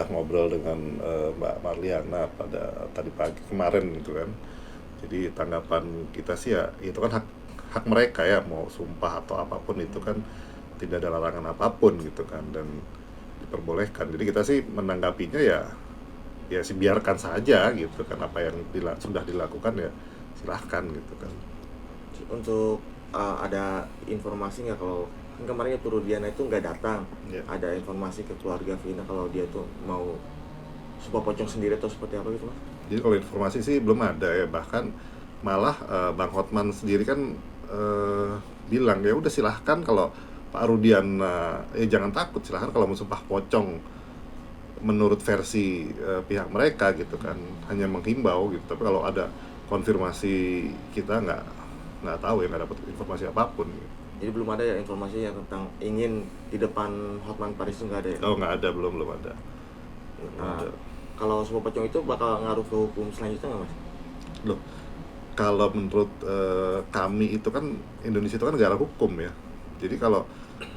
udah ngobrol dengan Mbak Marliana pada tadi pagi kemarin gitu kan. Jadi tanggapan kita sih ya itu kan hak hak mereka ya, mau sumpah atau apapun itu kan tidak ada larangan apapun gitu kan, dan diperbolehkan. Jadi kita sih menanggapinya ya sih biarkan saja gitu kan, apa yang sudah dilakukan ya silahkan gitu kan. Untuk ada informasi nggak kalau kan kemarin itu Rudiana itu nggak datang, Ya. ada informasi ke keluarga Vina kalau dia tuh mau sumpah pocong sendiri atau seperti apa gitu mas? Jadi kalau informasi sih belum ada ya, bahkan malah Bang Hotman sendiri kan bilang ya udah silahkan kalau Pak Rudian jangan takut, silahkan kalau mau sumpah pocong menurut versi pihak mereka gitu kan, hanya menghimbau gitu. Tapi kalau ada konfirmasi kita nggak tahu ya, nggak dapat informasi apapun gitu. Jadi belum ada ya informasi yang tentang ingin di depan Hotman Paris itu nggak ada ya? Oh nggak ada, belum ada. Nah, Ada. kalau sumpah pocong itu bakal ngaruh ke hukum selanjutnya nggak mas? Loh, kalau menurut kami itu kan Indonesia itu kan negara hukum ya. Jadi kalau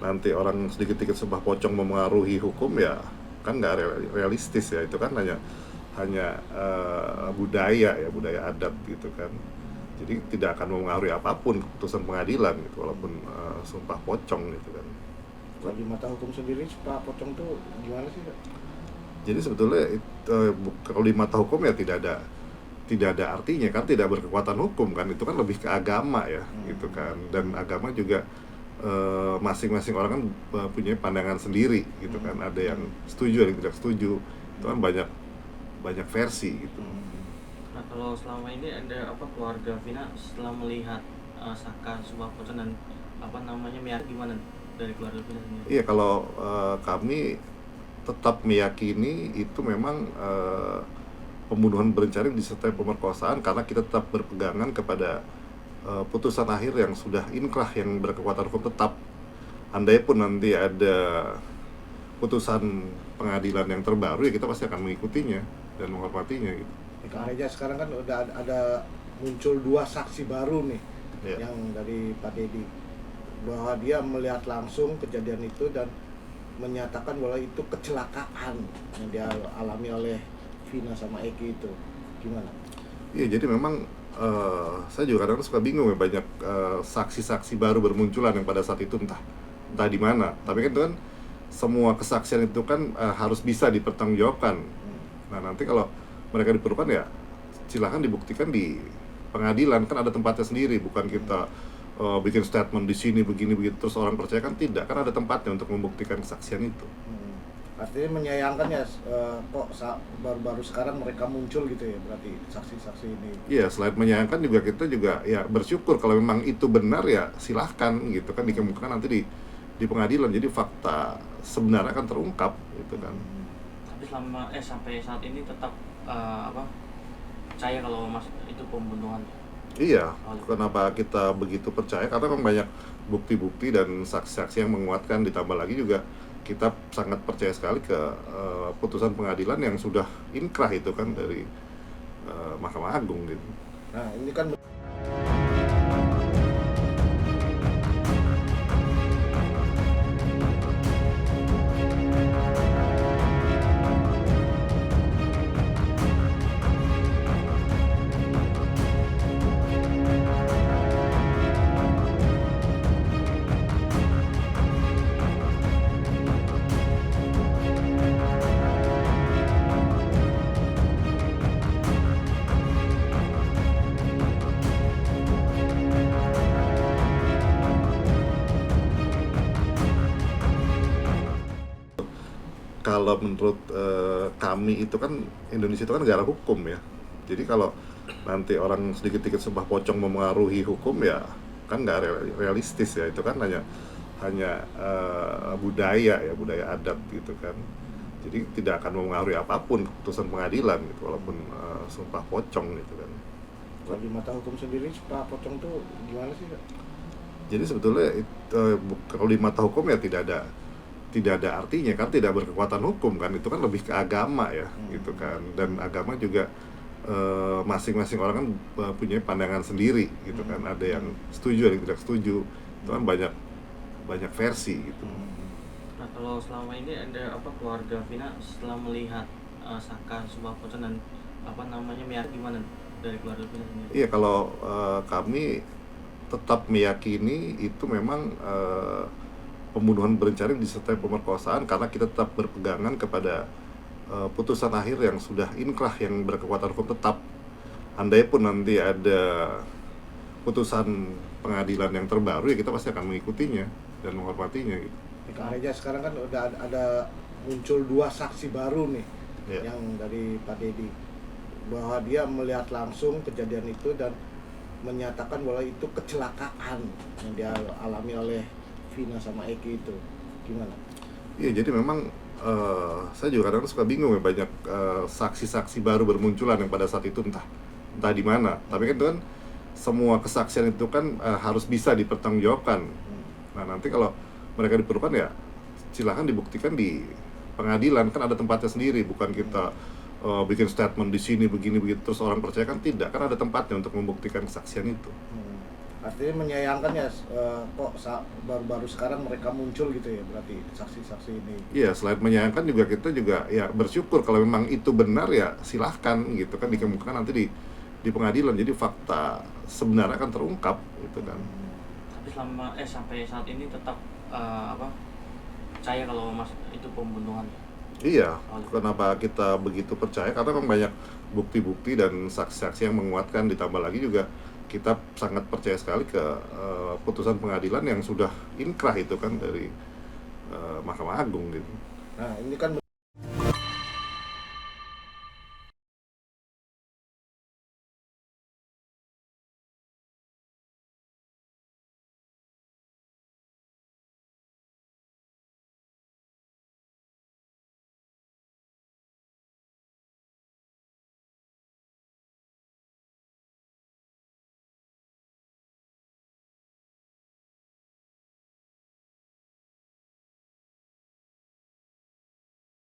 nanti orang sedikit-sedikit sumpah pocong memengaruhi hukum ya kan nggak realistis ya, itu kan hanya budaya adat gitu kan. Jadi tidak akan mempengaruhi apapun keputusan pengadilan gitu, walaupun sumpah pocong gitu kan. Kalau di mata hukum sendiri Pak Pocong tuh gimana sih Kak? Jadi sebetulnya kalau di mata hukum ya tidak ada artinya kan, tidak berkekuatan hukum kan, itu kan lebih ke agama ya gitu kan. Dan agama juga masing-masing orang kan punya pandangan sendiri gitu kan, ada yang setuju ada yang tidak setuju, itu kan banyak versi gitu. Nah, kalau selama ini ada keluarga Vina setelah melihat Saka sumpah pocong dan meyakini gimana dari keluarga Vina sendiri? Iya, kalau kami tetap meyakini itu memang pembunuhan berencana disertai pemerkosaan, karena kita tetap berpegangan kepada putusan akhir yang sudah inkrah, yang berkekuatan hukum tetap. Andai pun nanti ada putusan pengadilan yang terbaru ya kita pasti akan mengikutinya dan menghormatinya gitu. Kang Reja sekarang kan udah ada muncul 2 saksi baru nih, Ya. yang dari Pak Dedi, bahwa dia melihat langsung kejadian itu dan menyatakan bahwa itu kecelakaan yang dia alami oleh Vina sama Eki itu. Gimana? Iya, jadi memang saya juga kadang suka bingung ya, banyak saksi-saksi baru bermunculan yang pada saat itu entah di mana. Tapi kan itu kan semua kesaksian itu kan harus bisa dipertanggungjawabkan. Nah, nanti kalau mereka diperlukan ya silahkan dibuktikan di pengadilan, kan ada tempatnya sendiri, bukan kita bikin statement di sini begini begitu terus orang percaya, kan tidak, kan ada tempatnya untuk membuktikan kesaksian itu. Artinya menyayangkan ya, kok baru-baru sekarang mereka muncul gitu ya, berarti saksi-saksi ini. Iya, selain menyayangkan juga kita juga ya bersyukur kalau memang itu benar ya silahkan gitu kan, dikemukakan nanti di pengadilan, jadi fakta sebenarnya akan terungkap gitu kan. Tapi sampai saat ini tetap percaya kalau mas itu pembunuhan. Iya, kenapa kita begitu percaya? Karena memang banyak bukti-bukti dan saksi-saksi yang menguatkan, ditambah lagi juga kita sangat percaya sekali ke putusan pengadilan yang sudah inkrah itu kan dari Mahkamah Agung gitu. Nah, ini kan Kalau menurut kami itu kan Indonesia itu kan negara hukum ya. Jadi kalau nanti orang sedikit-sedikit sumpah pocong memengaruhi hukum ya kan nggak realistis ya, itu kan hanya budaya adat gitu kan. Jadi tidak akan mempengaruhi apapun keputusan pengadilan gitu, walaupun sumpah pocong gitu kan. kalau di mata hukum sendiri Pak Pocong tuh gimana sih Kak? Jadi sebetulnya kalau di mata hukum ya tidak ada artinya kan, tidak berkekuatan hukum kan, itu kan lebih ke agama ya gitu kan. Dan agama juga masing-masing orang kan punya pandangan sendiri gitu kan, ada yang setuju ada yang tidak setuju, itu kan banyak versi gitu. Nah, kalau selama ini ada apa keluarga Vina setelah melihat Saka Subapocan dan apa namanya meyakini gimana dari keluarga Vina sendiri? Iya, kalau kami tetap meyakini itu memang pembunuhan berencana disertai pemerkosaan, karena kita tetap berpegangan kepada putusan akhir yang sudah inkrah, yang berkekuatan hukum tetap. Andai pun nanti ada putusan pengadilan yang terbaru, ya kita pasti akan mengikutinya dan menghormatinya gitu. Aja sekarang kan udah ada muncul 2 saksi baru nih, Ya. yang dari Pak Dedi, bahwa dia melihat langsung kejadian itu dan menyatakan bahwa itu kecelakaan yang dia alami oleh Vina sama Eki itu. Gimana? Iya, jadi memang saya juga kadang suka bingung ya, banyak saksi-saksi baru bermunculan yang pada saat itu entah di mana. Tapi kan itu kan semua kesaksian itu kan harus bisa dipertanggungjawabkan. Nah, nanti kalau mereka diperlukan, ya silahkan dibuktikan di pengadilan, kan ada tempatnya sendiri, bukan kita bikin statement di sini begini begitu terus orang percaya, kan tidak, kan ada tempatnya untuk membuktikan kesaksian itu. Artinya menyayangkan ya, kok baru-baru sekarang mereka muncul gitu ya, berarti saksi-saksi ini. Iya, selain menyayangkan juga kita juga ya bersyukur kalau memang itu benar, ya silahkan gitu kan dikemukakan nanti di pengadilan, jadi fakta sebenarnya akan terungkap gitu kan. Tapi sampai saat ini tetap percaya kalau mas itu pembunuhan. Iya, kenapa kita begitu percaya? Karena memang banyak bukti-bukti dan saksi-saksi yang menguatkan, ditambah lagi juga kita sangat percaya sekali ke putusan pengadilan yang sudah inkrah itu kan dari Mahkamah Agung gitu. Nah, ini kan